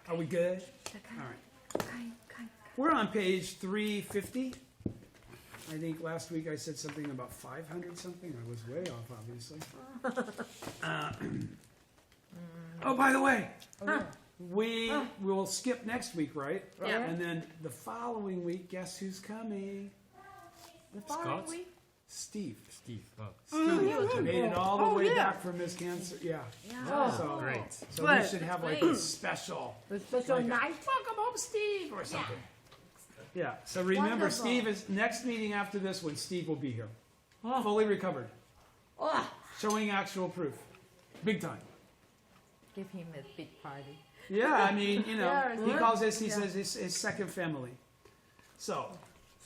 Are we good? All right. We're on page 350. I think last week I said something about 500 something. I was way off, obviously. Oh, by the way, we will skip next week, right? Yeah. And then the following week, guess who's coming? The following week? Steve. Steve. Oh. Steve made it all the way back from his cancer. Yeah. So, Great. So we should have like a special. A special like night? Welcome home, Steve, or something. Yeah. So remember, Wonderful. Steve is next meeting after this one. Steve will be here, fully recovered, Oh, showing actual proof, big time. give him a big party. Yeah, I mean, you know, Yeah, he good. calls this. He Yeah. says his second family. So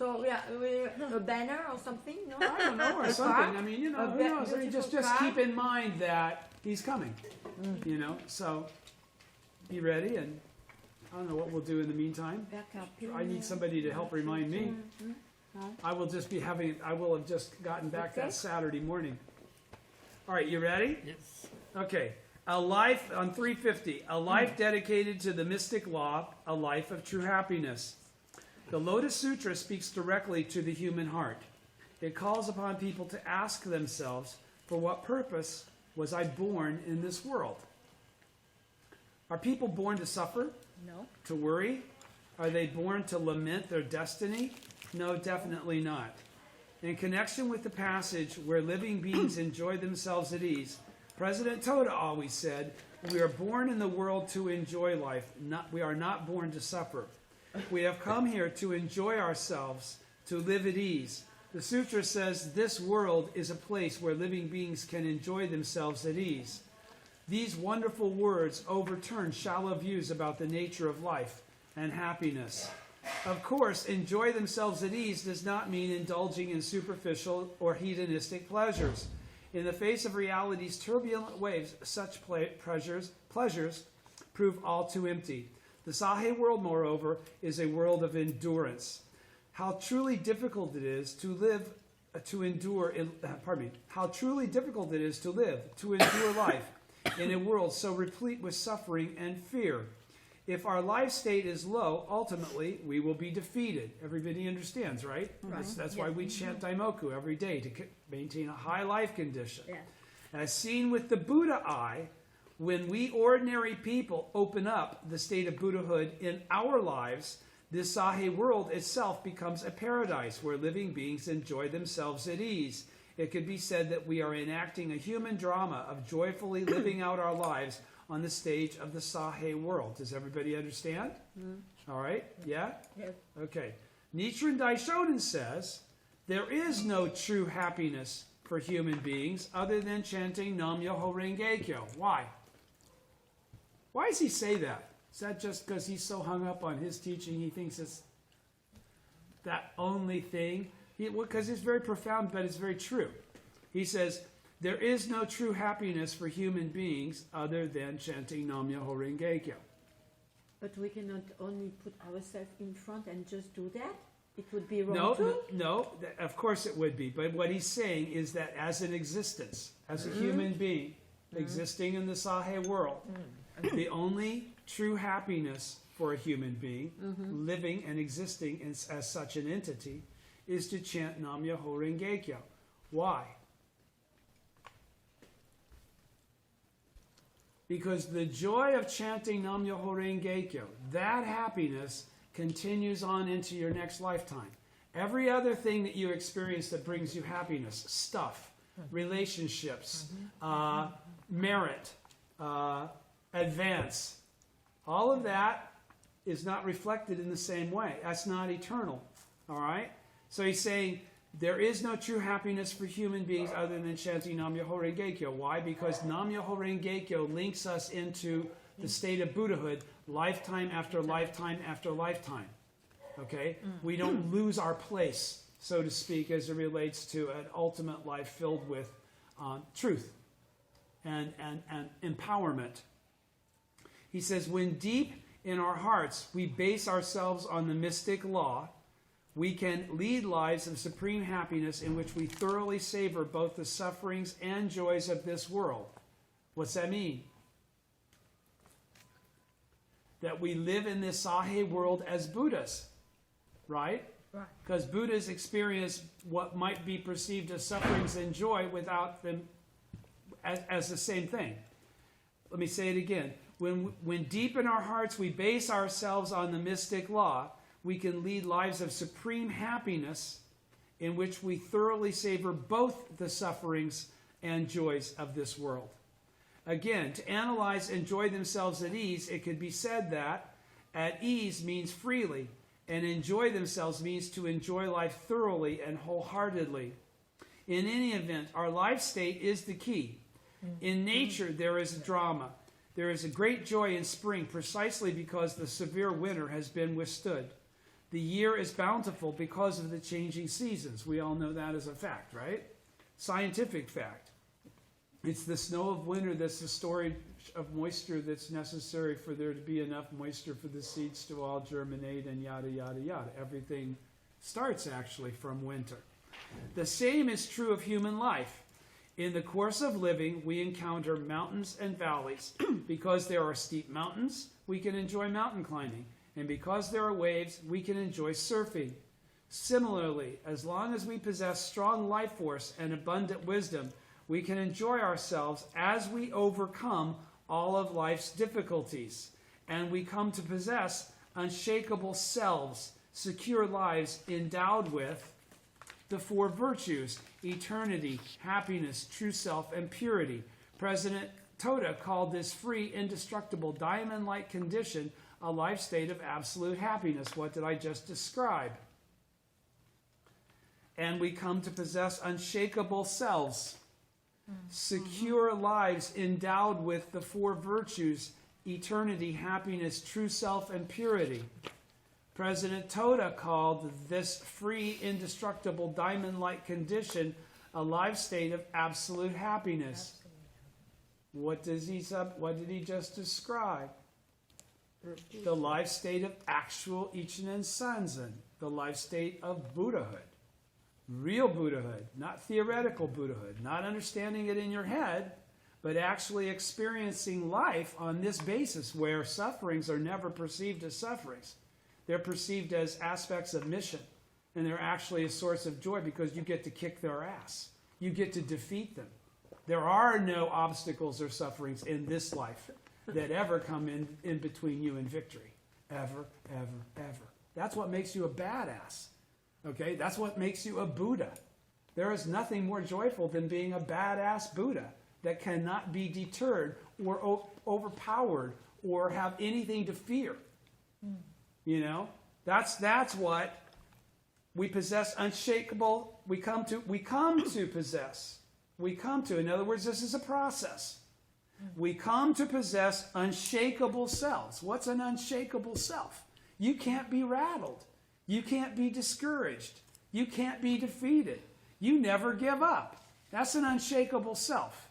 So, yeah, a banner or something? No? I don't know, or A something. card? I mean, you know, A who be- knows? I mean, just beautiful keep card? in mind that he's coming. You know, so be ready, and I don't know what we'll do in the meantime. I need somebody to help remind me. I will just be having. I will have just gotten back Okay. that Saturday morning. All right, you ready? Yes. Okay. A life on 350. A life dedicated to the mystic law. A life of true happiness. The Lotus Sutra speaks directly to the human heart. It calls upon people to ask themselves, for what purpose was I born in this world? Are people born to suffer? No. To worry? Are they born to lament their destiny? No, definitely not. In connection with the passage where living beings enjoy themselves at ease, President Toda always said, we are born in the world to enjoy life. We are not born to suffer. We have come here to enjoy ourselves, to live at ease. The sutra says this world is a place where living beings can enjoy themselves at ease. These wonderful words overturn shallow views about the nature of life and happiness. Of course, enjoy themselves at ease does not mean indulging in superficial or hedonistic pleasures. In the face of reality's turbulent waves, such pleasures prove all too empty. The Sahe world, moreover, is a world of endurance. How truly difficult it is to endure life in a world so replete with suffering and fear. If our life state is low, ultimately we will be defeated. Everybody understands, right? That's why we chant Daimoku every day, to maintain a high life condition. Yeah. As seen with the Buddha eye, when we ordinary people open up the state of Buddhahood in our lives, this Sahe world itself becomes a paradise where living beings enjoy themselves at ease. It could be said that we are enacting a human drama of joyfully living out our lives on the stage of the Sahe world. Does everybody understand? All right? Yeah? Yes. Okay. Nichiren Daishonin says, there is no true happiness for human beings other than chanting Nam-myoho Renge-kyo. Why? Why does he say that? Is that just because he's so hung up on his teaching, he thinks it's that only thing? Because it's very profound, but it's very true. He says, there is no true happiness for human beings other than chanting Nam-myoho Renge-kyo. But we cannot only put ourselves in front and just do that? It would be wrong too? No, of course it would be. But what he's saying is that as an existence, as a human being, existing in the Sahe world, the only true happiness for a human being, living and existing as such an entity, is to chant Nam-myoho Renge-kyo. Why? Because the joy of chanting Nam-myoho Renge-kyo, that happiness continues on into your next lifetime. Every other thing that you experience that brings you happiness, stuff, relationships, merit, advance, all of that is not reflected in the same way. That's not eternal. All right? So he's saying there is no true happiness for human beings other than chanting Nam-myoho Renge-kyo. Why? Because Nam-myoho Renge-kyo links us into the state of Buddhahood lifetime after lifetime after lifetime. Okay? We don't lose our place, so to speak, as it relates to an ultimate life filled with truth and empowerment. He says, when deep in our hearts we base ourselves on the mystic law, we can lead lives of supreme happiness in which we thoroughly savor both the sufferings and joys of this world. What's that mean? that we live in this Sahe world as Buddhas, right? Right. Because Buddhas experience what might be perceived as sufferings and joy without them as the same thing. Let me say it again. When deep in our hearts we base ourselves on the mystic law, we can lead lives of supreme happiness in which we thoroughly savor both the sufferings and joys of this world. Again, to analyze enjoy themselves at ease, it could be said that at ease means freely, and enjoy themselves means to enjoy life thoroughly and wholeheartedly. In any event, our life state is the key. In nature, there is drama. There is a great joy in spring precisely because the severe winter has been withstood. The year is bountiful because of the changing seasons. We all know that as a fact, right? Scientific fact. It's the snow of winter that's the storage of moisture that's necessary for there to be enough moisture for the seeds to all germinate and yada, yada, yada. Everything starts actually from winter. The same is true of human life. In the course of living, we encounter mountains and valleys. Because there are steep mountains, we can enjoy mountain climbing. And because there are waves, we can enjoy surfing. Similarly, as long as we possess strong life force and abundant wisdom, we can enjoy ourselves as we overcome all of life's difficulties. And we come to possess unshakable selves, secure lives endowed with the four virtues: eternity, happiness, true self, and purity. President Toda called this free, indestructible, diamond-like condition a life state of absolute happiness. What did I just describe? And we come to possess unshakable selves, secure lives endowed with the four virtues: eternity, happiness, true self, and purity. President Toda called this free, indestructible, diamond-like condition a life state of absolute happiness. What did he just describe? The life state of actual Ichinen Sanzen, the life state of Buddhahood. Real Buddhahood, not theoretical Buddhahood, not understanding it in your head, but actually experiencing life on this basis where sufferings are never perceived as sufferings. They're perceived as aspects of mission, and they're actually a source of joy because you get to kick their ass. You get to defeat them. There are no obstacles or sufferings in this life that ever come in between you and victory. Ever, ever, ever. That's what makes you a badass. Okay? That's what makes you a Buddha. There is nothing more joyful than being a badass Buddha that cannot be deterred or overpowered or have anything to fear. You know? That's what we possess unshakable, we come to possess. In other words, this is a process. We come to possess unshakable selves. What's an unshakable self? You can't be rattled. You can't be discouraged. You can't be defeated. You never give up. That's an unshakable self.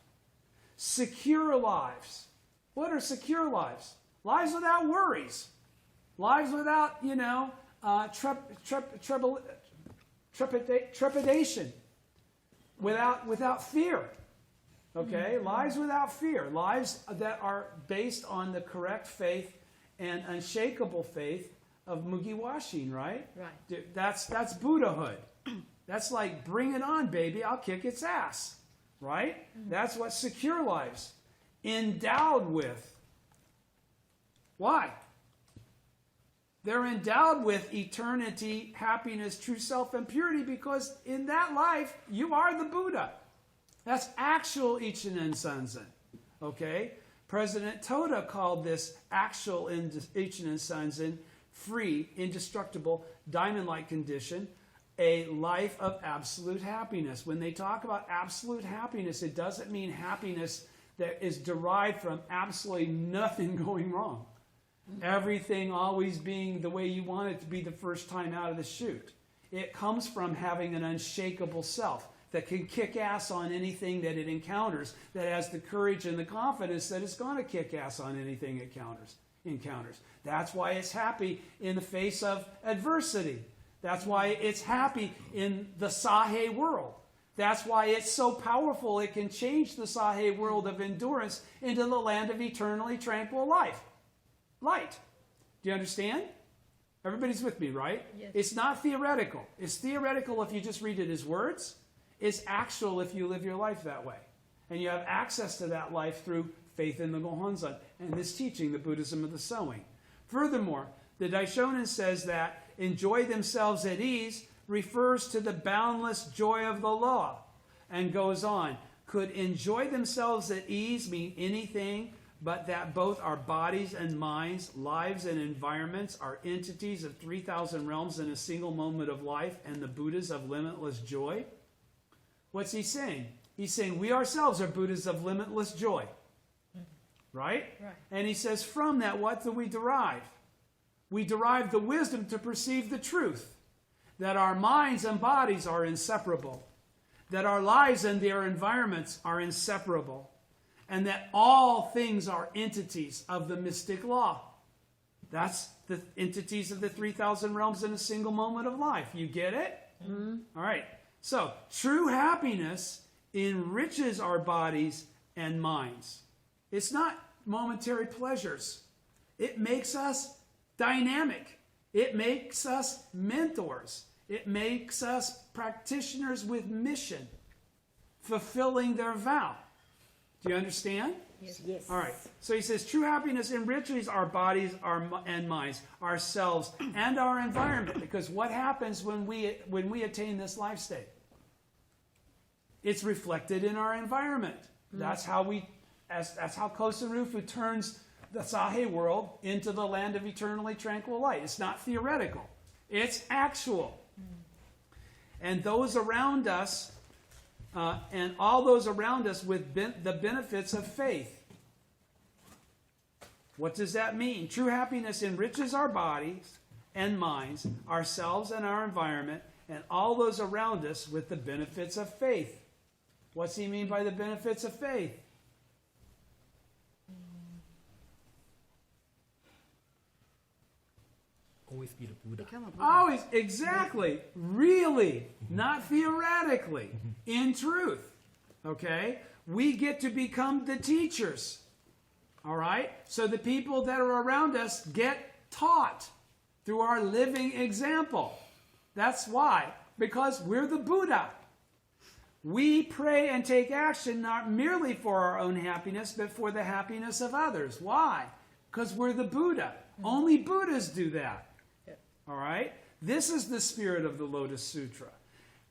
Secure lives. What are secure lives? Lives without worries. Lives without, trepidation. Without fear. Okay? Lives without fear. Lives that are based on the correct faith and unshakable faith of Mugiwashin, right? Right. That's Buddhahood. That's like, bring it on, baby. I'll kick its ass. Right? That's what secure lives. Endowed with. Why? They're endowed with eternity, happiness, true self, and purity because in that life, you are the Buddha. That's actual Ichinen Sanzen. Okay? President Toda called this actual Ichinen Sanzen, free, indestructible, diamond-like condition, a life of absolute happiness. When they talk about absolute happiness, it doesn't mean happiness that is derived from absolutely nothing going wrong. Everything always being the way you want it to be the first time out of the chute. It comes from having an unshakable self that can kick ass on anything that it encounters, that has the courage and the confidence that it's going to kick ass on anything it encounters. That's why it's happy in the face of adversity. That's why it's happy in the Sahe world. That's why it's so powerful it can change the Sahe world of endurance into the land of eternally tranquil light. Do you understand? Everybody's with me, right? Yes. It's not theoretical. It's theoretical if you just read it as words. It's actual if you live your life that way. And you have access to that life through faith in the Gohonzon and this teaching, the Buddhism of the sowing. Furthermore, the Daishonin says that enjoy themselves at ease refers to the boundless joy of the law, and goes on. Could enjoy themselves at ease mean anything but that both our bodies and minds, lives and environments are entities of 3,000 realms in a single moment of life and the Buddhas of limitless joy? What's he saying? He's saying we ourselves are Buddhas of limitless joy. Right? Right. And he says from that, what do we derive? We derive the wisdom to perceive the truth, that our minds and bodies are inseparable, that our lives and their environments are inseparable, and that all things are entities of the mystic law. That's the entities of the 3,000 realms in a single moment of life. You get it? Mm-hmm. All right. So, true happiness enriches our bodies and minds. It's not momentary pleasures. It makes us dynamic. It makes us mentors. It makes us practitioners with mission, fulfilling their vow. Do you understand? Yes. All right. So he says, true happiness enriches our bodies and minds, ourselves, and our environment. Because what happens when we attain this life state? It's reflected in our environment. That's how that's how Kosen Rufu turns the Sahe world into the land of eternally tranquil light. It's not theoretical. It's actual. And those around us, and all those around us with the benefits of faith. What does that mean? True happiness enriches our bodies and minds, ourselves and our environment, and all those around us with the benefits of faith. What's he mean by the benefits of faith? Always be the Buddha. Become a Buddha. Always, exactly, really, not theoretically, in truth. Okay? We get to become the teachers. All right? So the people that are around us get taught through our living example. That's why. Because we're the Buddha. We pray and take action not merely for our own happiness, but for the happiness of others. Why? Because we're the Buddha. Only Buddhas do that. All right? This is the spirit of the Lotus Sutra.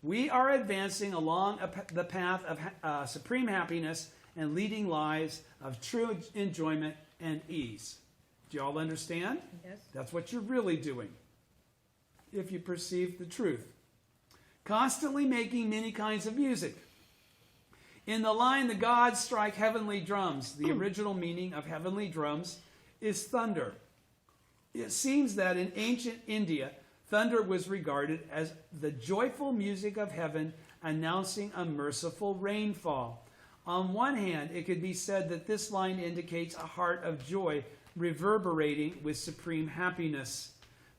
We are advancing along the path of supreme happiness and leading lives of true enjoyment and ease. Do you all understand? Yes. That's what you're really doing, if you perceive the truth. Constantly making many kinds of music. In the line, the gods strike heavenly drums. The original meaning of heavenly drums is thunder. It seems that in ancient India, thunder was regarded as the joyful music of heaven announcing a merciful rainfall. On one hand, it could be said that this line indicates a heart of joy reverberating with supreme happiness.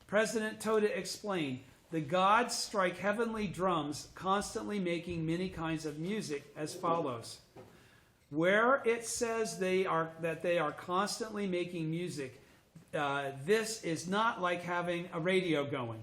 President Toda explained, the gods strike heavenly drums, constantly making many kinds of music as follows. Where it says that they are constantly making music, this is not like having a radio going.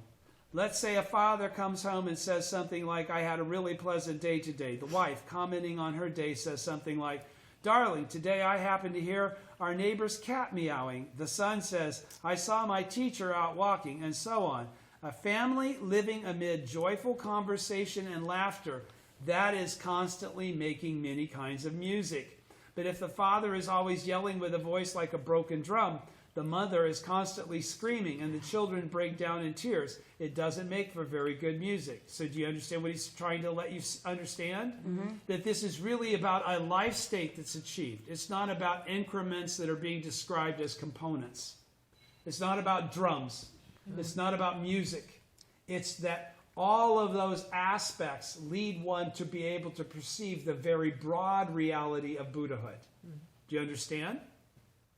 Let's say a father comes home and says something like, I had a really pleasant day today. The wife, commenting on her day, says something like, darling, today I happened to hear our neighbor's cat meowing. The son says, I saw my teacher out walking, and so on. A family living amid joyful conversation and laughter, that is constantly making many kinds of music. But if the father is always yelling with a voice like a broken drum, the mother is constantly screaming, and the children break down in tears, it doesn't make for very good music. So do you understand what he's trying to let you understand? Mm-hmm. That this is really about a life state that's achieved. It's not about increments that are being described as components. It's not about drums. Mm-hmm. It's not about music. It's that all of those aspects lead one to be able to perceive the very broad reality of Buddhahood. Mm-hmm. Do you understand?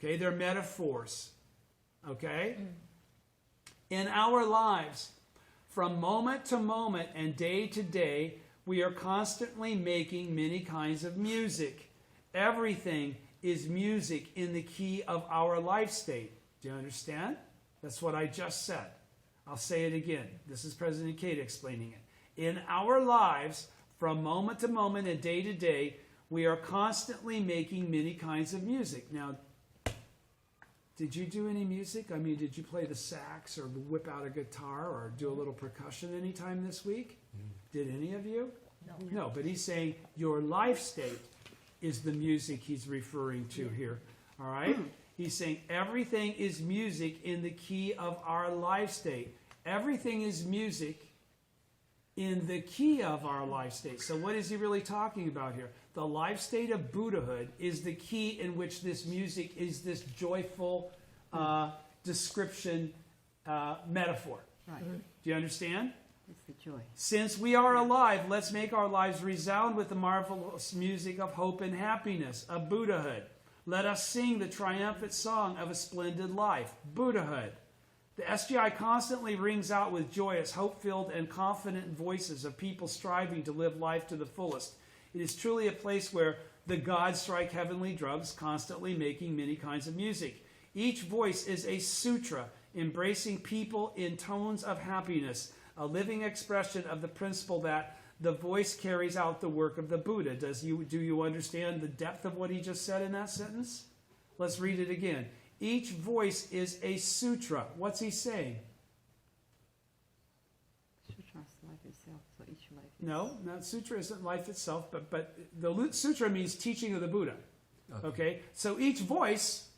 Okay, they're metaphors. Okay? In our lives, from moment to moment and day to day, we are constantly making many kinds of music. Everything is music in the key of our life state. Do you understand? That's what I just said. I'll say it again. This is President Ikeda explaining it. In our lives, from moment to moment and day to day, we are constantly making many kinds of music. Now, did you do any music? I mean, did you play the sax or whip out a guitar or do a little percussion anytime this week? Did any of you? No, but he's saying your life state is the music he's referring to here. All right? He's saying everything is music in the key of our life state. Everything is music in the key of our life state. So what is he really talking about here? The life state of Buddhahood is the key in which this music is this joyful description metaphor. Right. Do you understand? It's the joy. Since we are alive, let's make our lives resound with the marvelous music of hope and happiness, of Buddhahood. Let us sing the triumphant song of a splendid life, Buddhahood. The SGI constantly rings out with joyous, hope-filled, and confident voices of people striving to live life to the fullest. It is truly a place where the gods strike heavenly drugs, constantly making many kinds of music. Each voice is a sutra, embracing people in tones of happiness, a living expression of the principle that the voice carries out the work of the Buddha. Do you understand the depth of what he just said in that sentence? Let's read it again. Each voice is a sutra. What's he saying? Sutra is life itself, so each life is... No, sutra isn't life itself, but the sutra means teaching of the Buddha. Okay? So each voice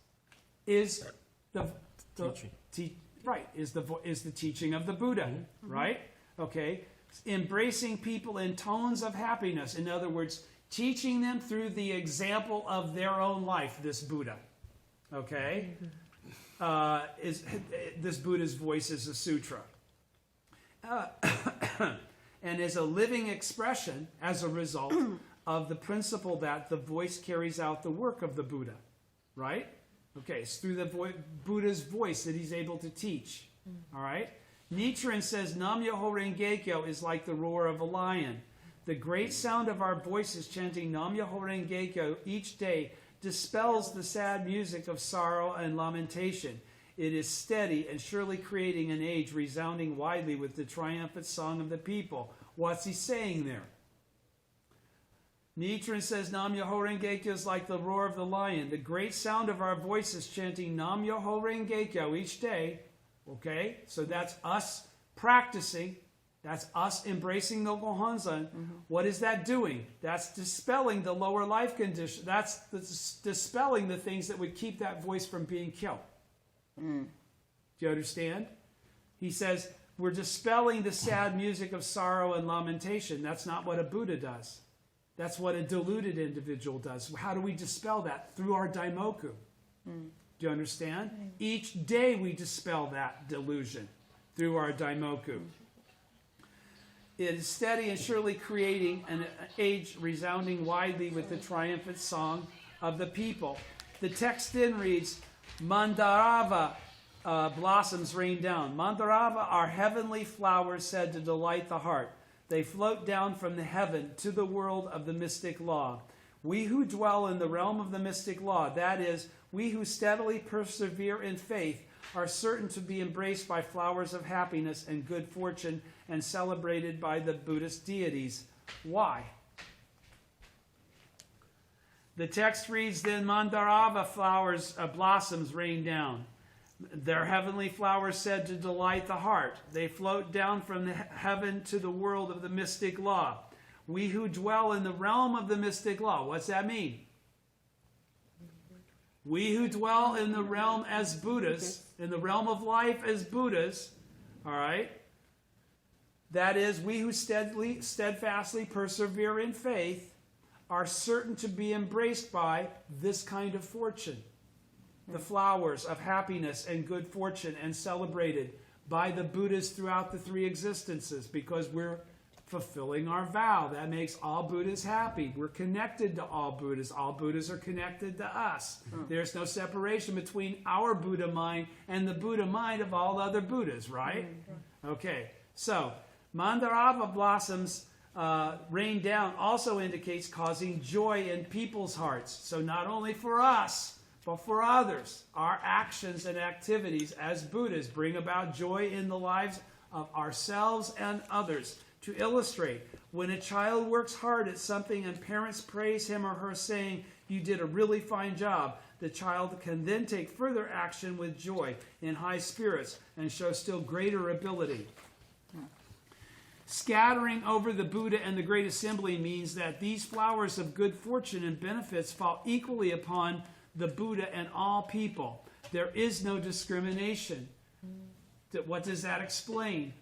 is the teaching. Is the teaching of the Buddha, right? Okay? Embracing people in tones of happiness. In other words, teaching them through the example of their own life, this Buddha. Okay? This Buddha's voice is a sutra. And is a living expression, as a result, of the principle that the voice carries out the work of the Buddha. Right? Okay, it's through the Buddha's voice that he's able to teach. All right? Nichiren says, Nam-myoho Renge-kyo is like the roar of a lion. The great sound of our voices chanting Nam-myoho Renge-kyo each day dispels the sad music of sorrow and lamentation. It is steady and surely creating an age resounding widely with the triumphant song of the people. What's he saying there? Nichiren says Nam-myoho Renge-kyo is like the roar of the lion. The great sound of our voices chanting Nam-myoho Renge-kyo each day. Okay? So that's us practicing. That's us embracing the Gohonzon. What is that doing? That's dispelling the lower life condition. That's dispelling the things that would keep that voice from being killed. Do you understand? He says, we're dispelling the sad music of sorrow and lamentation. That's not what a Buddha does. That's what a deluded individual does. How do we dispel that? Through our daimoku. Do you understand? Each day we dispel that delusion through our daimoku. It is steady and surely creating an age resounding widely with the triumphant song of the people. The text then reads, Mandarava blossoms rain down. Mandarava are heavenly flowers said to delight the heart. They float down from the heaven to the world of the mystic law. We who dwell in the realm of the mystic law, that is, we who steadily persevere in faith, are certain to be embraced by flowers of happiness and good fortune and celebrated by the Buddhist deities. Why? The text reads, then Mandarava flowers, blossoms rain down. Their heavenly flowers said to delight the heart. They float down from the heaven to the world of the mystic law. We who dwell in the realm of the mystic law. What's that mean? We who dwell in the realm as Buddhas, in the realm of life as Buddhas, all right? That is, we who steadfastly persevere in faith are certain to be embraced by this kind of fortune. The flowers of happiness and good fortune and celebrated by the Buddhas throughout the three existences because we're fulfilling our vow. That makes all Buddhas happy. We're connected to all Buddhas. All Buddhas are connected to us. There's no separation between our Buddha mind and the Buddha mind of all other Buddhas, right? Okay, so Mandarava blossoms rain down also indicates causing joy in people's hearts. So not only for us, But for others, our actions and activities as Buddhas bring about joy in the lives of ourselves and others. To illustrate, when a child works hard at something and parents praise him or her saying, "You did a really fine job," the child can then take further action with joy, in high spirits, and show still greater ability. Scattering over the Buddha and the Great Assembly means that these flowers of good fortune and benefits fall equally upon the Buddha and all people. There is no discrimination. What does that explain?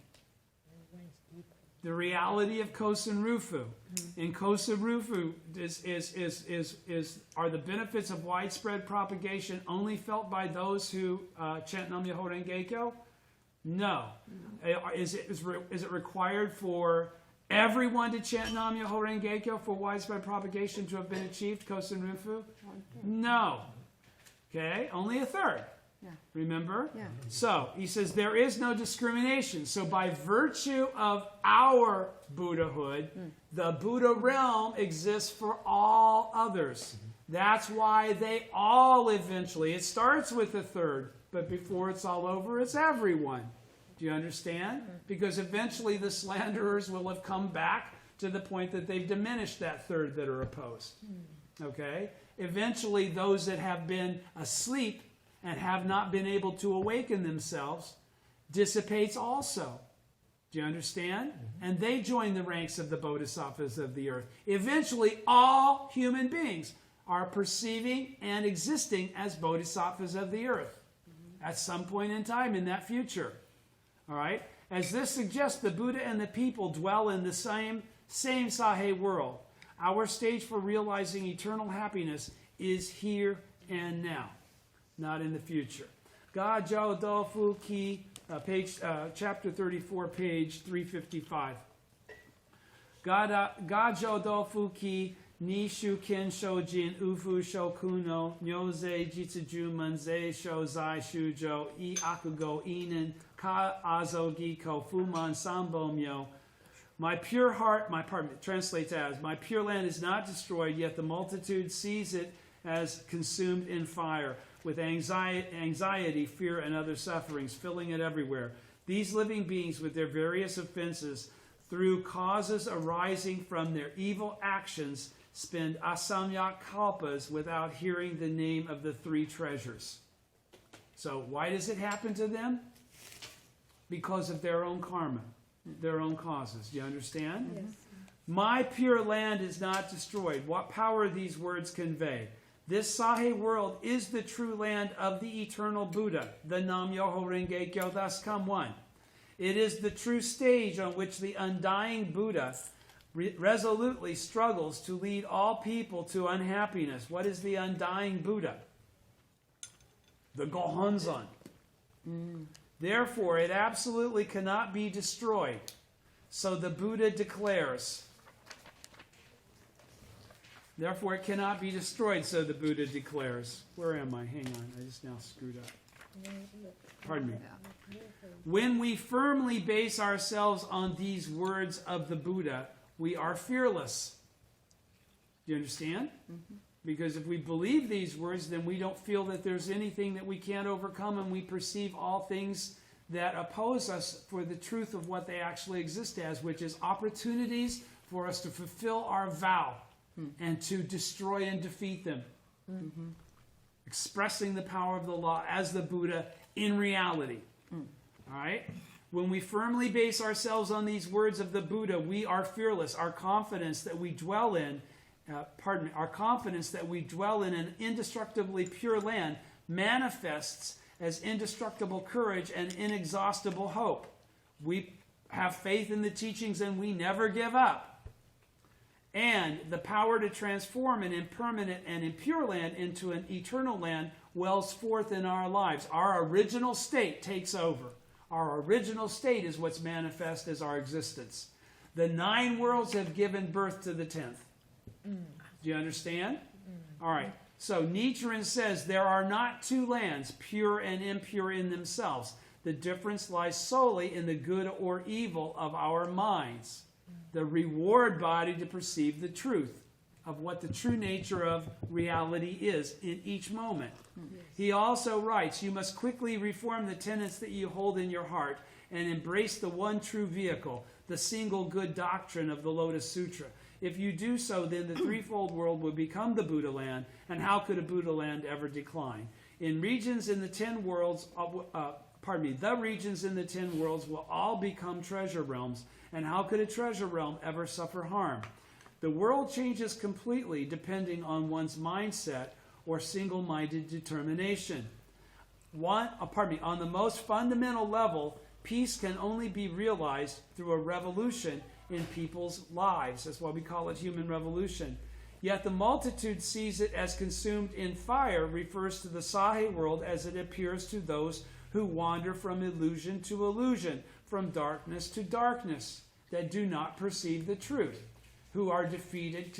The reality of Kosen Rufu. In Kosen Rufu are the benefits of widespread propagation only felt by those who chant Nam Myoho Renge Kyo? No. Is it required for everyone to chant Nam Myoho Renge Kyo for widespread propagation to have been achieved, Kosen Rufu? No. Okay, only a third. Yeah. Remember? Yeah. So, he says there is no discrimination. So, by virtue of our Buddhahood, the Buddha realm exists for all others. That's why they all eventually, it starts with a third, but before it's all over, it's everyone. Do you understand? Because eventually the slanderers will have come back to the point that they've diminished that third that are opposed. Okay? Eventually, those that have been asleep and have not been able to awaken themselves dissipates also. Do you understand? And they join the ranks of the bodhisattvas of the earth. Eventually, all human beings are perceiving and existing as bodhisattvas of the earth at some point in time in that future. All right? As this suggests, the Buddha and the people dwell in the same Sahe world. Our stage for realizing eternal happiness is here and now, not in the future. Ga Jiao Do Fu Ki, chapter 34, page 355. Ga Jiao Do Fu Ki, Ni Shu Ken Shojin, Ufu Shokuno, Nyoze Jitsuju Manze Sho Zai Shujo, I Akugo Inen, Ka Azogi Ko Fuman Sambo Myo. My pure heart, translates as, my pure land is not destroyed, yet the multitude sees it as consumed in fire, with anxiety, fear, and other sufferings, filling it everywhere. These living beings, with their various offenses, through causes arising from their evil actions, spend asamyak kalpas without hearing the name of the three treasures. So why does it happen to them? Because of their own karma, their own causes. Do you understand? Yes. My pure land is not destroyed. What power these words convey. This Sahe world is the true land of the eternal Buddha, the Nam Myoho Renge Kyo, thus come one. It is the true stage on which the undying Buddha resolutely struggles to lead all people to unhappiness. What is the undying Buddha? The Gohonzon. Therefore, it absolutely cannot be destroyed. So the Buddha declares. Therefore, it cannot be destroyed, so the Buddha declares. Where am I? Hang on, I just now screwed up. Pardon me. When we firmly base ourselves on these words of the Buddha, we are fearless. Do you understand? Because if we believe these words, then we don't feel that there's anything that we can't overcome, and we perceive all things that oppose us for the truth of what they actually exist as, which is opportunities for us to fulfill our vow and to destroy and defeat them. Expressing the power of the law as the Buddha in reality. All right? When we firmly base ourselves on these words of the Buddha, we are fearless. Our confidence that we dwell in, our confidence that we dwell in an indestructibly pure land manifests as indestructible courage and inexhaustible hope. We have faith in the teachings and we never give up. And the power to transform an impermanent and impure land into an eternal land wells forth in our lives. Our original state takes over. Our original state is what's manifest as our existence. The 9 worlds have given birth to the 10th. Do you understand? All right. So Nichiren says there are not 2 lands, pure and impure in themselves. The difference lies solely in the good or evil of our minds. The reward body to perceive the truth of what the true nature of reality is in each moment. He also writes, you must quickly reform the tenets that you hold in your heart and embrace the one true vehicle, the single good doctrine of the Lotus Sutra. If you do so, then the threefold world will become the Buddha land, and how could a Buddha land ever decline? In regions in the 10 worlds, the regions in the 10 worlds will all become treasure realms, and how could a treasure realm ever suffer harm? The world changes completely depending on one's mindset or single-minded determination. On the most fundamental level, peace can only be realized through a revolution in people's lives. That's why we call it human revolution. Yet the multitude sees it as consumed in fire, refers to the Sahe world as it appears to those who wander from illusion to illusion, from darkness to darkness, that do not perceive the truth, who are defeated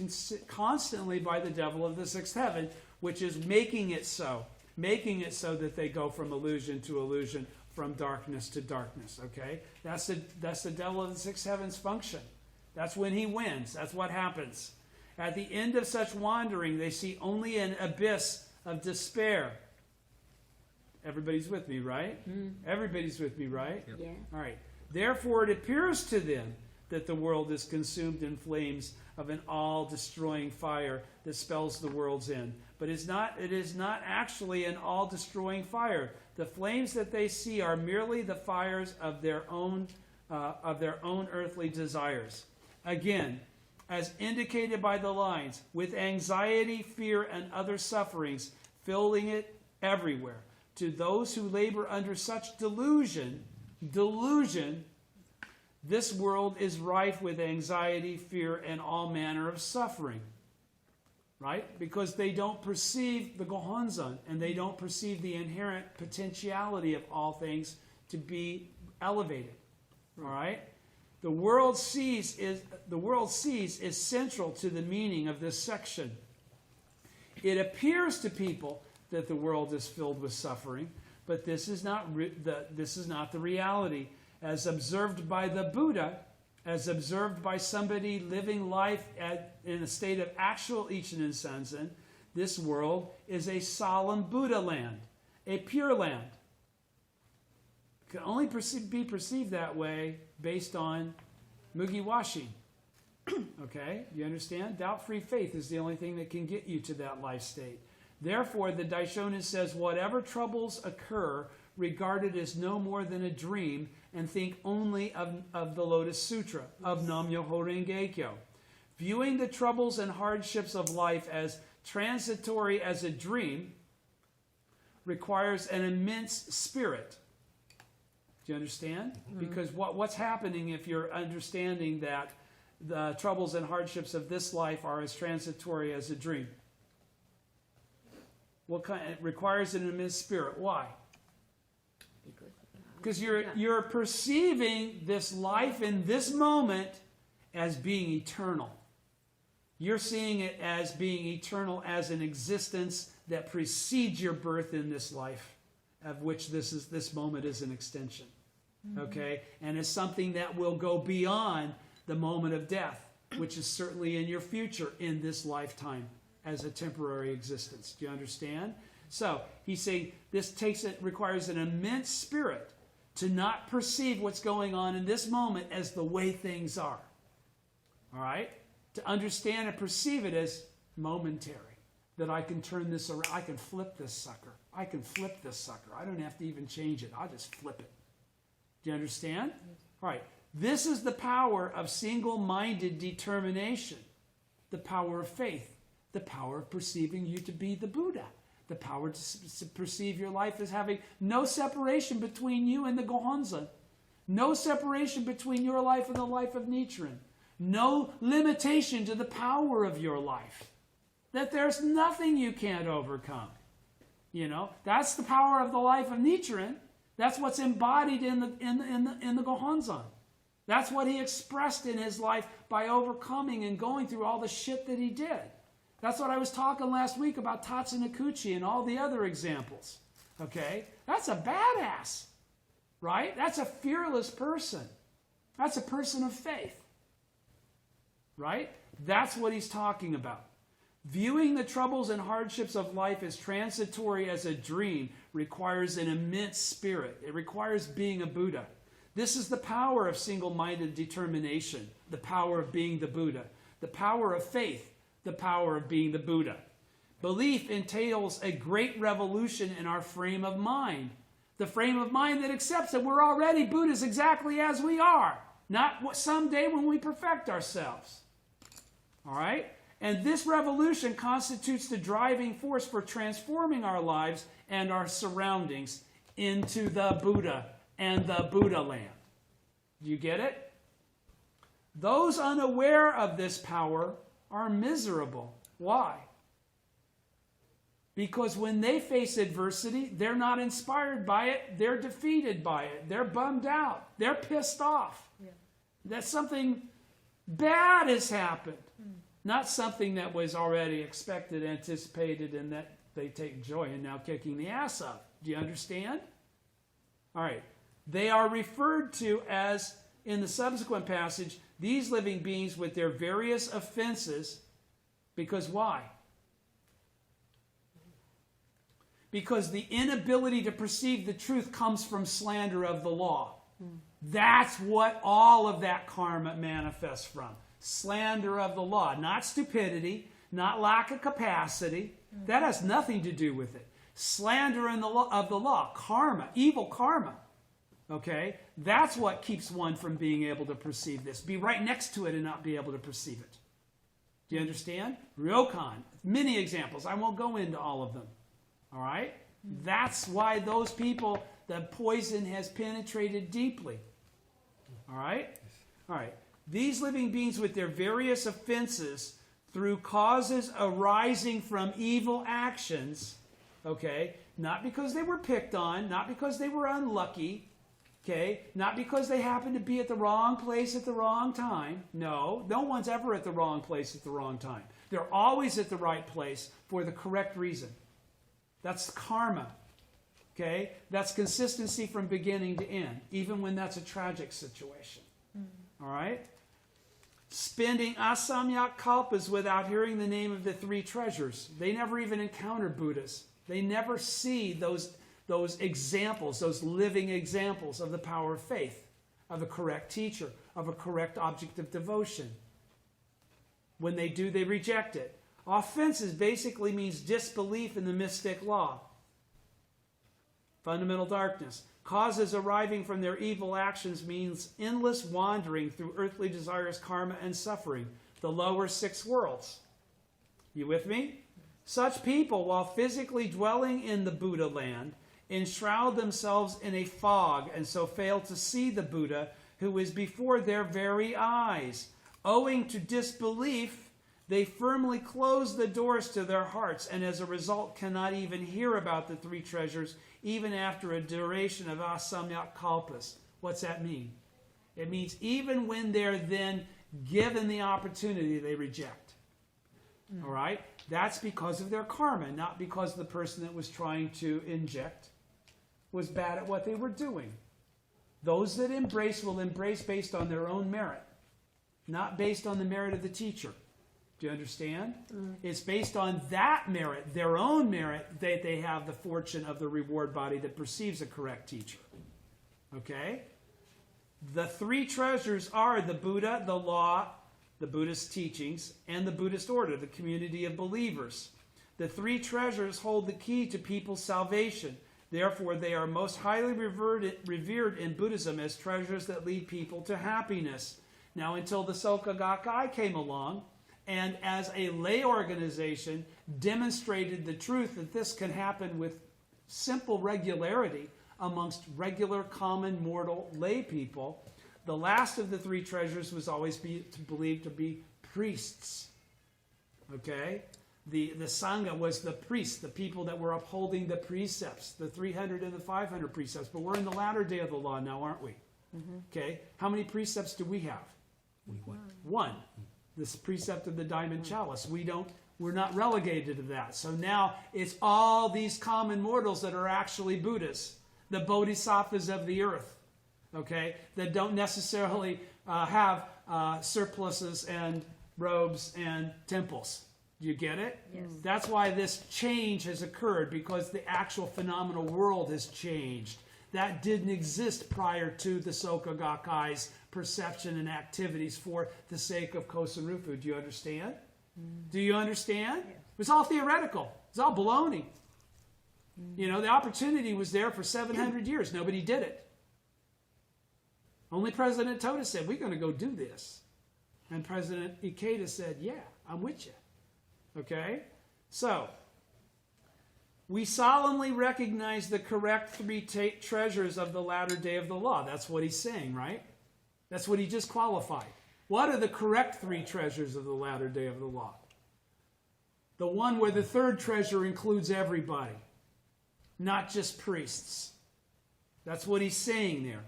constantly by the devil of the sixth heaven, which is making it so that they go from illusion to illusion, from darkness to darkness. Okay, that's the devil of the sixth heaven's function. That's when he wins. That's what happens. At the end of such wandering, they see only an abyss of despair. Everybody's with me, right? Everybody's with me, right? Yeah. All right. Therefore, it appears to them that the world is consumed in flames of an all-destroying fire that spells the world's end. But it is not actually an all-destroying fire. The flames that they see are merely the fires of their own earthly desires. Again, as indicated by the lines, with anxiety, fear, and other sufferings filling it everywhere. To those who labor under such delusion, this world is rife with anxiety, fear, and all manner of suffering. Right? Because they don't perceive the Gohonzon, and they don't perceive the inherent potentiality of all things to be elevated. All right? The world sees is central to the meaning of this section. It appears to people that the world is filled with suffering, but this is not the reality. As observed by the Buddha, as observed by somebody living life in a state of actual Ichinen Sanzen, this world is a solemn Buddha land, a pure land. It can only be perceived that way based on Mugiwashi. Okay, you understand? Doubt-free faith is the only thing that can get you to that life state. Therefore, the Daishonin says, whatever troubles occur, regard it as no more than a dream, and think only of the Lotus Sutra, of Nam-myoho Renge-kyo. Viewing the troubles and hardships of life as transitory as a dream requires an immense spirit. Do you understand? Because what's happening if you're understanding that the troubles and hardships of this life are as transitory as a dream? It requires an immense spirit. Why? Because you're perceiving this life in this moment as being eternal. You're seeing it as being eternal, as an existence that precedes your birth in this life, of which this moment is an extension. Okay? And it's something that will go beyond the moment of death, which is certainly in your future in this lifetime as a temporary existence. Do you understand? So he's saying requires an immense spirit to not perceive what's going on in this moment as the way things are. All right? To understand and perceive it as momentary. That I can turn this around. I can flip this sucker. I can flip this sucker. I don't have to even change it. I'll just flip it. Do you understand? All right. This is the power of single-minded determination. The power of faith. The power of perceiving you to be the Buddha. The power to perceive your life as having no separation between you and the Gohonzon. No separation between your life and the life of Nichiren. No limitation to the power of your life. That there's nothing you can't overcome. You know, that's the power of the life of Nichiren. That's what's embodied in the Gohonzon. That's what he expressed in his life by overcoming and going through all the shit that he did. That's what I was talking last week about Tatsunokuchi and all the other examples. Okay? That's a badass. Right? That's a fearless person. That's a person of faith. Right? That's what he's talking about. Viewing the troubles and hardships of life as transitory as a dream requires an immense spirit. It requires being a Buddha. This is the power of single-minded determination, the power of being the Buddha, the power of faith, the power of being the Buddha. Belief entails a great revolution in our frame of mind, the frame of mind that accepts that we're already Buddhas exactly as we are, not someday when we perfect ourselves. All right? And this revolution constitutes the driving force for transforming our lives and our surroundings into the Buddha and the Buddha land. Do you get it? Those unaware of this power are miserable. Why? Because when they face adversity, they're not inspired by it, they're defeated by it, they're bummed out, they're pissed off. Yeah. That something bad has happened. Not something that was already expected, anticipated, and that they take joy in now kicking the ass up. Do you understand? All right. They are referred to as, in the subsequent passage, these living beings with their various offenses. Because why? Because the inability to perceive the truth comes from slander of the law. That's what all of that karma manifests from. Slander of the law, not stupidity, not lack of capacity. That has nothing to do with it. Slander of the law, karma, evil karma. Okay? That's what keeps one from being able to perceive this. Be right next to it and not be able to perceive it. Do you understand? Ryokan, many examples. I won't go into all of them. All right? That's why those people, the poison has penetrated deeply. All right? All right. These living beings with their various offenses through causes arising from evil actions, okay, not because they were picked on, not because they were unlucky, okay, not because they happened to be at the wrong place at the wrong time. No, no one's ever at the wrong place at the wrong time. They're always at the right place for the correct reason. That's karma, okay? That's consistency from beginning to end, even when that's a tragic situation. All right? Spending asamyak kalpas without hearing the name of the three treasures. They never even encounter Buddhas. They never see those examples, those living examples of the power of faith, of a correct teacher, of a correct object of devotion. When they do, they reject it. Offenses basically means disbelief in the mystic law. Fundamental darkness. Causes arriving from their evil actions means endless wandering through earthly desires, karma, and suffering, the lower six worlds. You with me? Such people, while physically dwelling in the Buddha land, enshroud themselves in a fog and so fail to see the Buddha who is before their very eyes. Owing to disbelief, they firmly close the doors to their hearts and as a result cannot even hear about the three treasures even after a duration of asamyak kalpas. What's that mean? It means even when they're then given the opportunity, they reject. All right? That's because of their karma, not because the person that was trying to inject was bad at what they were doing. Those that embrace will embrace based on their own merit, not based on the merit of the teacher. Do you understand? It's based on that merit, their own merit, that they have the fortune of the reward body that perceives a correct teacher. Okay? The three treasures are the Buddha, the law, the Buddhist teachings, and the Buddhist order, the community of believers. The three treasures hold the key to people's salvation. Therefore, they are most highly revered in Buddhism as treasures that lead people to happiness. Now, until the Soka Gakkai came along, and as a lay organization demonstrated the truth that this can happen with simple regularity amongst regular, common, mortal lay people, the last of the three treasures was always believed to be priests. Okay? The Sangha was the priests, the people that were upholding the precepts, the 300 and the 500 precepts. But we're in the latter day of the law now, aren't we? Okay? How many precepts do we have? One. This precept of the diamond chalice. We're not relegated to that. So now it's all these common mortals that are actually Buddhas, the bodhisattvas of the earth, okay, that don't necessarily have surplices and robes and temples. Do you get it? Yes. That's why this change has occurred, because the actual phenomenal world has changed. That didn't exist prior to the Soka Gakkai's perception and activities for the sake of Kosarufu. Do you understand? Do you understand? Yes. It was all theoretical. It was all baloney. You know, the opportunity was there for 700 years. Nobody did it. Only President Toda said, we're going to go do this. And President Ikeda said, yeah, I'm with you. Okay? So, we solemnly recognize the correct three treasures of the latter day of the law. That's what he's saying, right? That's what he just qualified. What are the correct three treasures of the latter day of the law? The one where the third treasure includes everybody, not just priests. That's what he's saying there.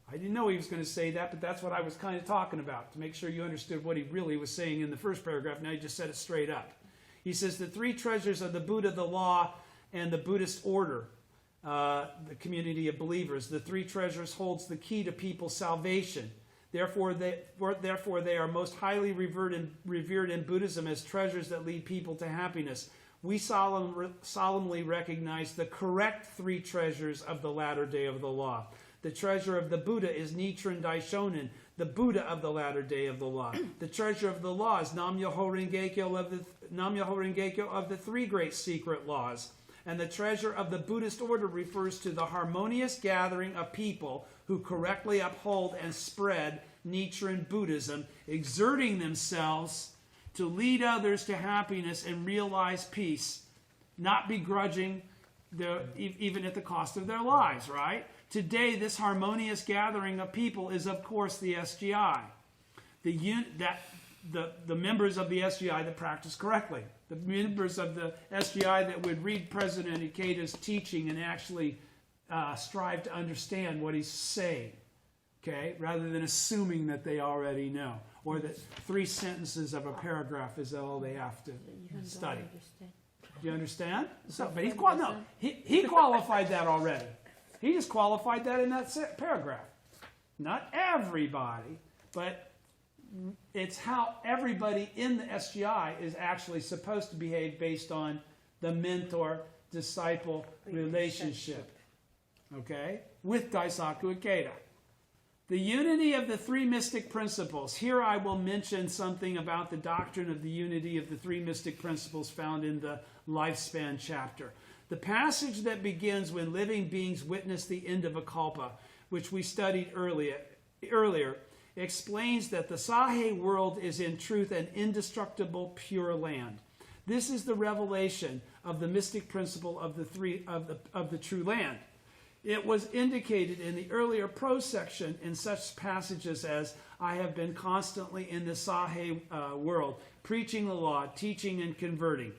I didn't know he was going to say that, but that's what I was kind of talking about, to make sure you understood what he really was saying in the first paragraph. Now he just said it straight up. He says the three treasures of the Buddha, the law, and the Buddhist order, the community of believers. The three treasures holds the key to people's salvation. Therefore, they are most highly revered in Buddhism as treasures that lead people to happiness. We solemnly recognize the correct three treasures of the latter day of the law. The treasure of the Buddha is Nichiren Daishonin, the Buddha of the latter day of the law. The treasure of the law is Nam-myoho Renge-kyo of the three great secret laws. And the treasure of the Buddhist order refers to the harmonious gathering of people who correctly uphold and spread Nichiren Buddhism, exerting themselves to lead others to happiness and realize peace, not begrudging even at the cost of their lives, right? Today, this harmonious gathering of people is, of course, the SGI. The members of the SGI that practice correctly. The members of the SGI that would read President Ikeda's teaching and actually strive to understand what he's saying, okay, rather than assuming that they already know, or that 3 sentences of a paragraph is all they have to study. Do you understand? So, but he qualified that already. He just qualified that in that paragraph. Not everybody, but it's how everybody in the SGI is actually supposed to behave based on the mentor-disciple relationship. Okay? With Daisaku Ikeda. The unity of the three mystic principles. Here I will mention something about the doctrine of the unity of the three mystic principles found in the lifespan chapter. The passage that begins when living beings witness the end of a kalpa, which we studied earlier, explains that the Sahe world is in truth an indestructible pure land. This is the revelation of the mystic principle of the true land. It was indicated in the earlier prose section in such passages as, I have been constantly in the Sahe world, preaching the law, teaching and converting.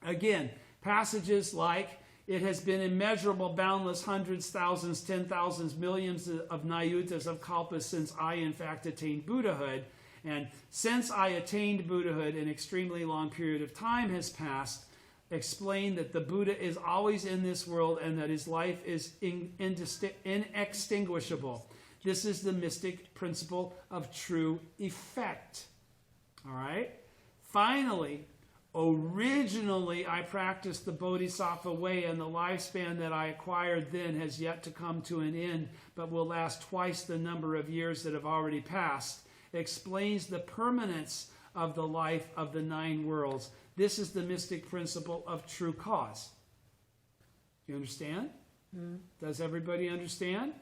Again, passages like, it has been immeasurable, boundless, hundreds, thousands, 10,000s, millions of nayutas of kalpas since I, in fact, attained Buddhahood. And since I attained Buddhahood, an extremely long period of time has passed, explain that the Buddha is always in this world and that his life is inextinguishable. This is the mystic principle of true effect. All right? Finally, originally, I practiced the Bodhisattva way, and the lifespan that I acquired then has yet to come to an end, but will last twice the number of years that have already passed. Explains the permanence of the life of the 9 worlds. This is the mystic principle of true cause. You understand? Does everybody understand?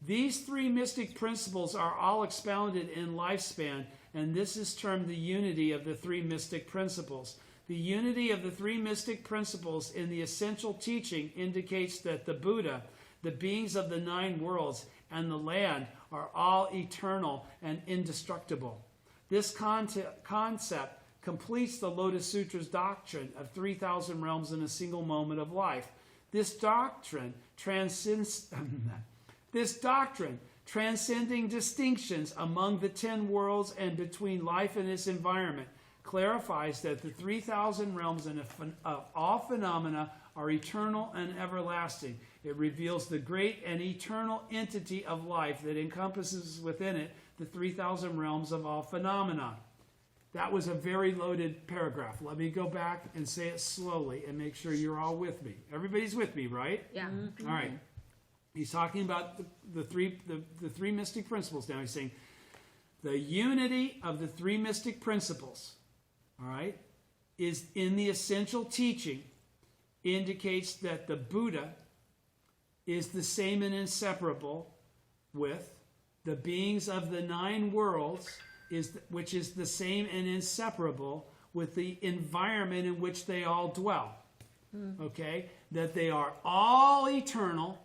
These 3 mystic principles are all expounded in lifespan, and this is termed the unity of the 3 mystic principles. The unity of the 3 mystic principles in the essential teaching indicates that the Buddha, the beings of the 9 worlds, and the land are all eternal and indestructible. This concept completes the Lotus Sutra's doctrine of 3,000 realms in a single moment of life. This doctrine transcending distinctions among the 10 worlds and between life and its environment, clarifies that the 3,000 realms of all phenomena are eternal and everlasting. It reveals the great and eternal entity of life that encompasses within it the 3,000 realms of all phenomena. That was a very loaded paragraph. Let me go back and say it slowly and make sure you're all with me. Everybody's with me, right? Yeah. All right. He's talking about the three mystic principles now. He's saying the unity of the three mystic principles, all right, is in the essential teaching, indicates that the Buddha is the same and inseparable with the beings of the 9 worlds, which is the same and inseparable with the environment in which they all dwell. Okay? That they are all eternal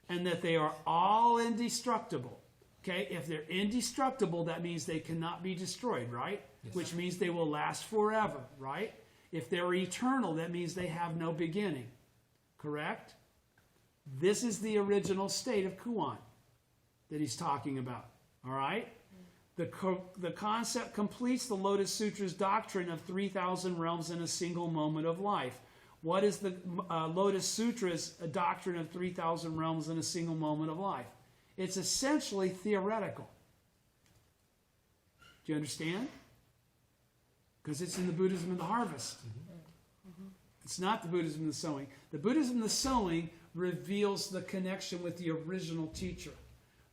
and that they are all indestructible. Okay? If they're indestructible, that means they cannot be destroyed, right? Yes. Which means they will last forever, right? If they're eternal, that means they have no beginning. Correct? This is the original state of Kuan that he's talking about. All right? The concept completes the Lotus Sutra's doctrine of 3,000 realms in a single moment of life. What is the Lotus Sutra's doctrine of 3,000 realms in a single moment of life? It's essentially theoretical. Do you understand? Because it's in the Buddhism of the harvest. It's not the Buddhism of the sowing. The Buddhism of the sowing reveals the connection with the original teacher,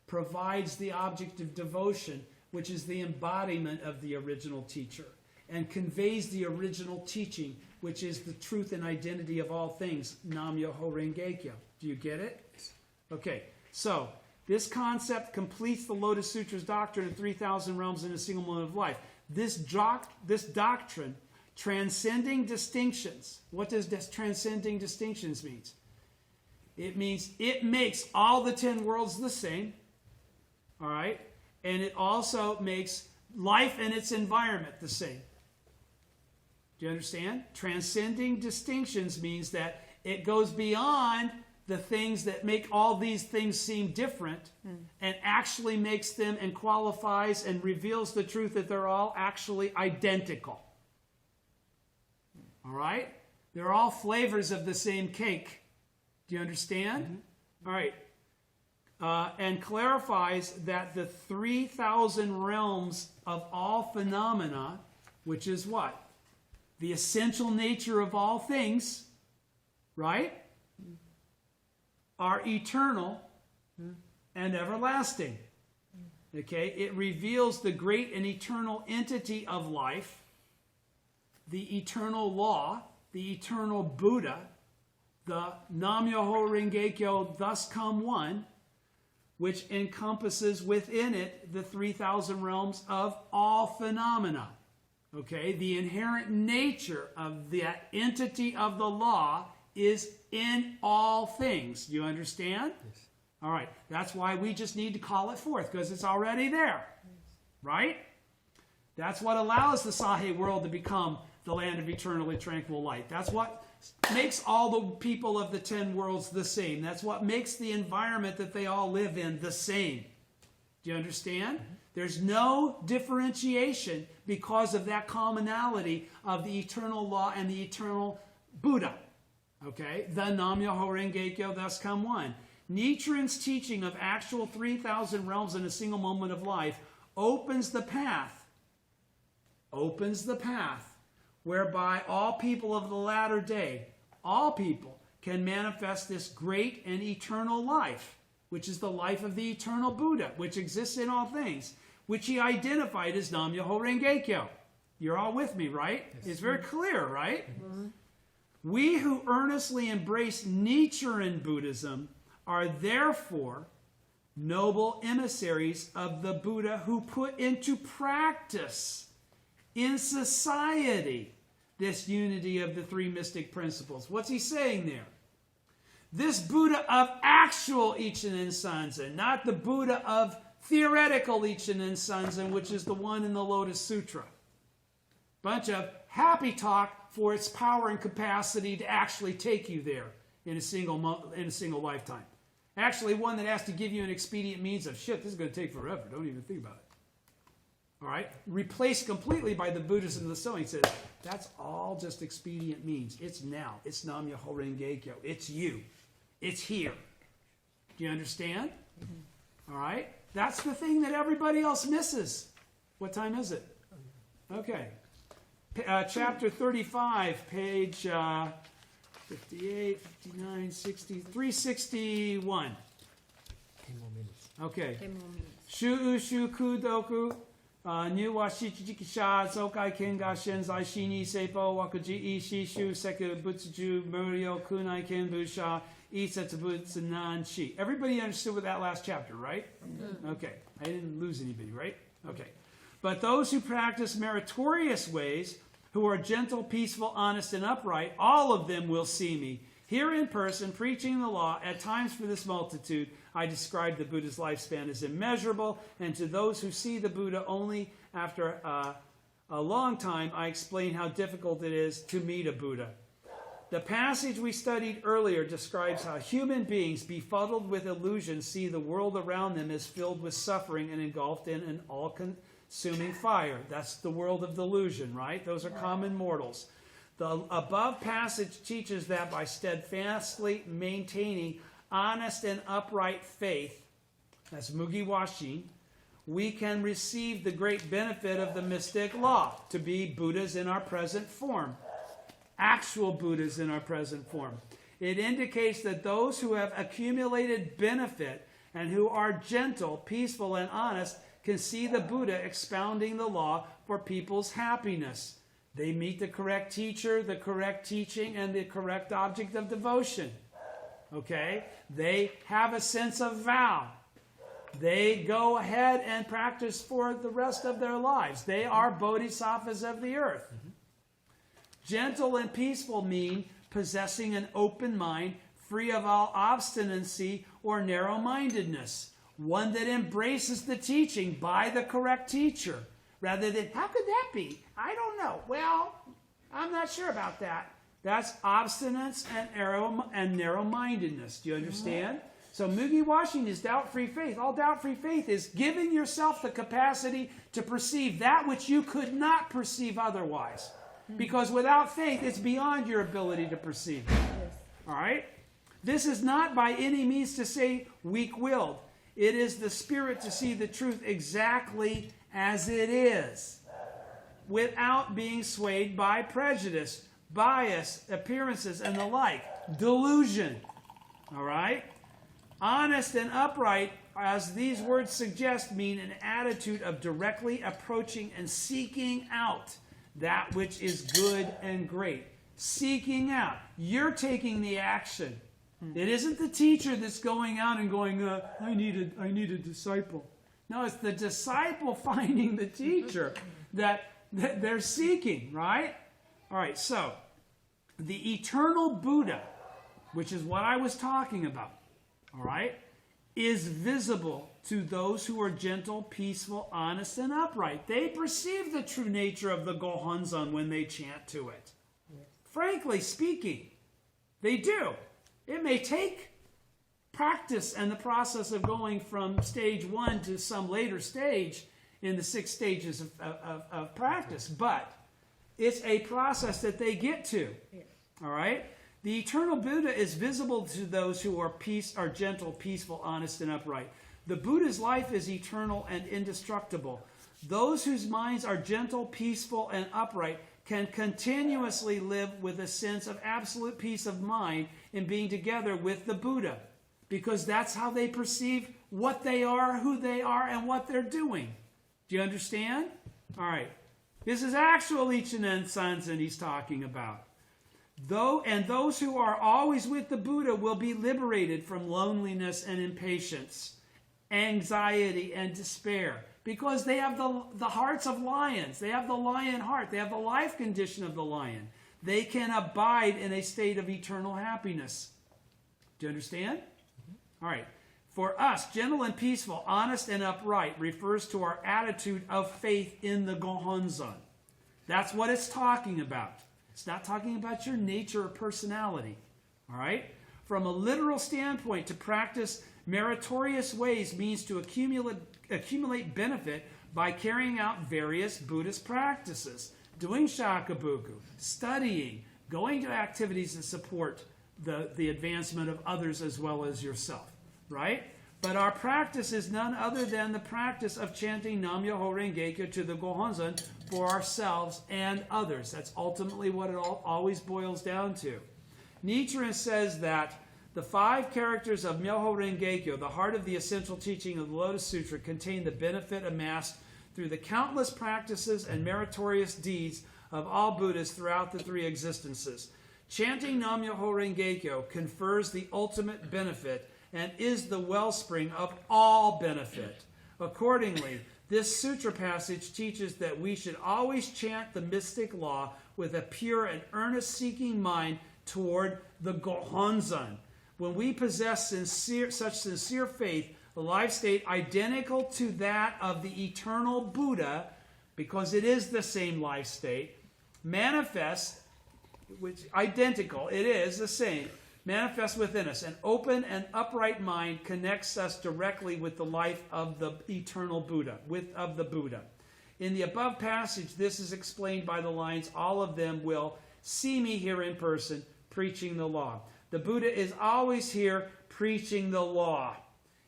provides the object of devotion, which is the embodiment of the original teacher, and conveys the original teaching, which is the truth and identity of all things, Nam Myoho Renge Kyo. Do you get it? Okay, so this concept completes the Lotus Sutra's doctrine of 3,000 realms in a single moment of life. This doctrine, transcending distinctions. What does transcending distinctions mean? It means it makes all the 10 worlds the same, all right? And it also makes life and its environment the same. Do you understand? Transcending distinctions means that it goes beyond the things that make all these things seem different and actually makes them and qualifies and reveals the truth that they're all actually identical. All right? They're all flavors of the same cake. Do you understand? All right. And clarifies that the 3,000 realms of all phenomena, which is what? The essential nature of all things, right? Are eternal and everlasting. Okay? It reveals the great and eternal entity of life, the eternal law, the eternal Buddha, the Nam Myoho Renge Kyo, thus come one, which encompasses within it the 3,000 realms of all phenomena. Okay? The inherent nature of that entity of the law is in all things. Do you understand? Yes. All right. That's why we just need to call it forth, because it's already there. Right? That's what allows the Sahe world to become the land of eternally tranquil light. That's what makes all the people of the 10 worlds the same. That's what makes the environment that they all live in the same. Do you understand? There's no differentiation because of that commonality of the eternal law and the eternal Buddha. Okay? The Nam Myoho Renge Kyo, thus come one. Nichiren's teaching of actual 3,000 realms in a single moment of life opens the path whereby all people of the latter day, all people, can manifest this great and eternal life, which is the life of the eternal Buddha, which exists in all things, which he identified as Nam Myoho Renge Kyo. You're all with me, right? Yes. It's very clear, right? Mm-hmm. We who earnestly embrace Nichiren Buddhism are therefore noble emissaries of the Buddha who put into practice in society this unity of the three mystic principles. What's he saying there? This Buddha of actual Ichinen Sanzen, not the Buddha of theoretical Ichinen Sanzen, which is the one in the Lotus Sutra. Bunch of happy talk for its power and capacity to actually take you there in a single lifetime. Actually, one that has to give you an expedient means of, shit, this is going to take forever. Don't even think about it. All right? Replaced completely by the Buddhism of the sowing. Says, that's all just expedient means. It's now. It's Nam Myoho Renge Kyo. It's you. It's here. Do you understand? Mm-hmm. All right? That's the thing that everybody else misses. What time is it? Okay. Chapter 35, page 58, 59, 60, 361. 10 more minutes. Okay. 10 more minutes. Shu shu kudoku, New wa shichikisha, zokai kenga shenzai shini seipo, wakuji ishi shu seku butsuju, murio kunai kenbusha, isetsu nan shi. Everybody understood with that last chapter, right? Okay. I didn't lose anybody, right? Okay. But those who practice meritorious ways, who are gentle, peaceful, honest, and upright, all of them will see me. Here in person, preaching the law, at times for this multitude, I describe the Buddha's lifespan as immeasurable, and to those who see the Buddha only after a long time, I explain how difficult it is to meet a Buddha. The passage we studied earlier describes how human beings, befuddled with illusion, see the world around them as filled with suffering and engulfed in an all-consuming fire. That's the world of delusion, right? Those are common mortals. The above passage teaches that by steadfastly maintaining honest and upright faith, that's mugiwashin, we can receive the great benefit of the mystic law, to be Buddhas in our present form, actual Buddhas in our present form. It indicates that those who have accumulated benefit and who are gentle, peaceful, and honest can see the Buddha expounding the law for people's happiness. They meet the correct teacher, the correct teaching, and the correct object of devotion. Okay? They have a sense of vow. They go ahead and practice for the rest of their lives. They are bodhisattvas of the earth. Gentle and peaceful mean possessing an open mind, free of all obstinacy or narrow-mindedness. One that embraces the teaching by the correct teacher. Rather than, how could that be? I don't know. Well, I'm not sure about that. That's obstinance and narrow-mindedness. Do you understand? So mugiwashin is doubt-free faith. All doubt-free faith is giving yourself the capacity to perceive that which you could not perceive otherwise. Because without faith, it's beyond your ability to perceive. Yes. All right? This is not by any means to say weak-willed. It is the spirit to see the truth exactly as it is, without being swayed by prejudice, bias, appearances, and the like. Delusion. All right? Honest and upright, as these words suggest, mean an attitude of directly approaching and seeking out that which is good and great. Seeking out. You're taking the action. It isn't the teacher that's going out and going, I need a disciple. No, it's the disciple finding the teacher that they're seeking, right? All right, so the eternal Buddha, which is what I was talking about, all right, is visible to those who are gentle, peaceful, honest, and upright. They perceive the true nature of the Gohonzon when they chant to it. Yes. Frankly speaking, they do. It may take practice and the process of going from stage 1 to some later stage in the 6 stages of practice, but it's a process that they get to. Yes. All right? The eternal Buddha is visible to those who are gentle, peaceful, honest, and upright. The Buddha's life is eternal and indestructible. Those whose minds are gentle, peaceful, and upright can continuously live with a sense of absolute peace of mind in being together with the Buddha, because that's how they perceive what they are, who they are, and what they're doing. Do you understand? All right. This is actual Ichinen Sanzen he's talking about. Those who are always with the Buddha will be liberated from loneliness and impatience, anxiety and despair, because they have the hearts of lions. They have the lion heart. They have the life condition of the lion. They can abide in a state of eternal happiness. Do you understand? Mm-hmm. All right. For us, gentle and peaceful, honest and upright refers to our attitude of faith in the Gohonzon. That's what it's talking about. It's not talking about your nature or personality. All right? From a literal standpoint, to practice meritorious ways means to accumulate benefit by carrying out various Buddhist practices, doing shakabuku, studying, going to activities that support the advancement of others as well as yourself. Right? But our practice is none other than the practice of chanting Nam Myoho Renge Kyo to the Gohonzon for ourselves and others. That's ultimately what it always boils down to. Nichiren says that the 5 characters of Myoho Renge-kyo, the heart of the essential teaching of the Lotus Sutra, contain the benefit amassed through the countless practices and meritorious deeds of all Buddhas throughout the 3 existences. Chanting Nam-myoho Renge-kyo confers the ultimate benefit and is the wellspring of all benefit. Accordingly, this sutra passage teaches that we should always chant the mystic law with a pure and earnest seeking mind toward the Gohonzon. When we possess such sincere faith, a life state identical to that of the eternal Buddha, because it is the same life state, manifests, which identical, it is the same, manifests within us. An open and upright mind connects us directly with the life of the eternal Buddha, of the Buddha. In the above passage, this is explained by the lines, all of them will see me here in person, preaching the law. The Buddha is always here preaching the law.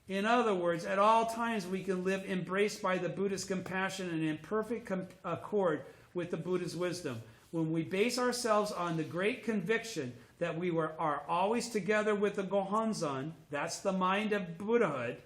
In other words, at all times we can live embraced by the Buddha's compassion and in perfect accord with the Buddha's wisdom. When we base ourselves on the great conviction that we are always together with the Gohonzon, that's the mind of Buddhahood,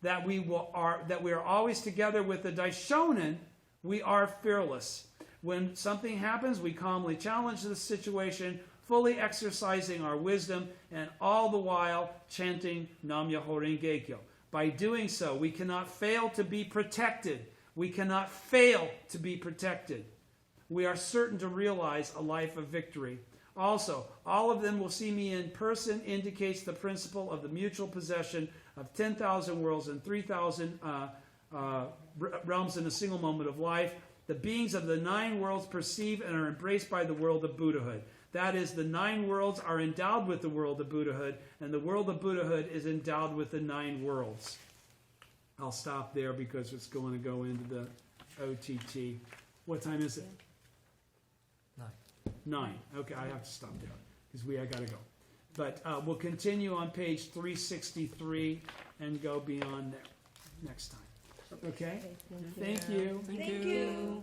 that we are always together with the Daishonin, we are fearless. When something happens, we calmly challenge the situation, fully exercising our wisdom, and all the while chanting Nam-myoho Renge-kyo. By doing so, we cannot fail to be protected. We cannot fail to be protected. We are certain to realize a life of victory. Also, all of them will see me in person indicates the principle of the mutual possession of 10,000 worlds and 3,000 realms in a single moment of life. The beings of the 9 worlds perceive and are embraced by the world of Buddhahood. That is, the 9 worlds are endowed with the world of Buddhahood, and the world of Buddhahood is endowed with the 9 worlds. I'll stop there because it's going to go into the OTT. What time is it? 9. Okay, I have to stop there because I got to go. But we'll continue on page 363 and go beyond there next time. Okay? Thank you. Thank you.